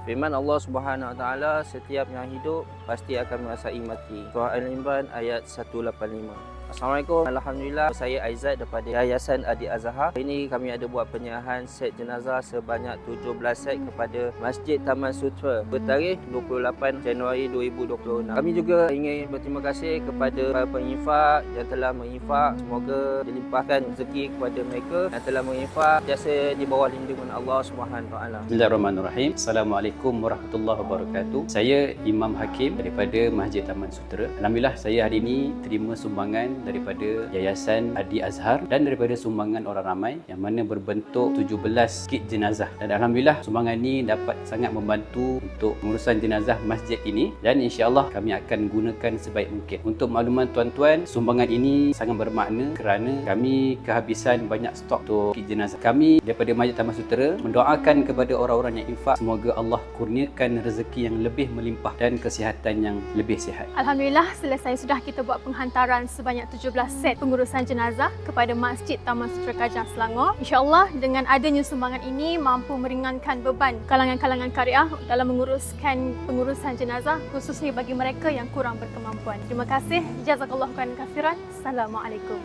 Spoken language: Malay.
Firman Allah Subhanahu Wa Taala, setiap yang hidup pasti akan merasai mati. Surah Al-Imran ayat 185. Assalamualaikum. Alhamdulillah, saya Aizat daripada Yayasan Adi Azhar. Ini kami ada buat penyerahan set jenazah sebanyak 17 set kepada Masjid Taman Sutera bertarikh 28 Januari 2026. Kami juga ingin berterima kasih kepada para penginfak yang telah menginfak. Semoga dilimpahkan rezeki kepada mereka yang telah menginfak, jasa di bawah lindungan Allah Subhanahu Wa Taala. Bismillahirrahmanirrahim. Assalamualaikum warahmatullahi wabarakatuh. Saya Imam Hakim daripada Masjid Taman Sutera. Alhamdulillah, saya hari ini terima sumbangan daripada Yayasan Adi Azhar dan daripada sumbangan orang ramai yang mana berbentuk 17 kit jenazah. Dan alhamdulillah, sumbangan ini dapat sangat membantu untuk pengurusan jenazah masjid ini, dan insya-Allah kami akan gunakan sebaik mungkin. Untuk makluman tuan-tuan, sumbangan ini sangat bermakna kerana kami kehabisan banyak stok untuk kit jenazah. Kami daripada Masjid Taman Sutera mendoakan kepada orang-orang yang infak, semoga Allah kurniakan rezeki yang lebih melimpah dan kesihatan yang lebih sihat. Alhamdulillah, selesai sudah kita buat penghantaran sebanyak 17 set pengurusan jenazah kepada Masjid Taman Sutera Kajang, Selangor. InsyaAllah dengan adanya sumbangan ini mampu meringankan beban kalangan-kalangan karya dalam menguruskan pengurusan jenazah, khususnya bagi mereka yang kurang berkemampuan. Terima kasih. Jazakallahu khairan katsiran. Assalamualaikum.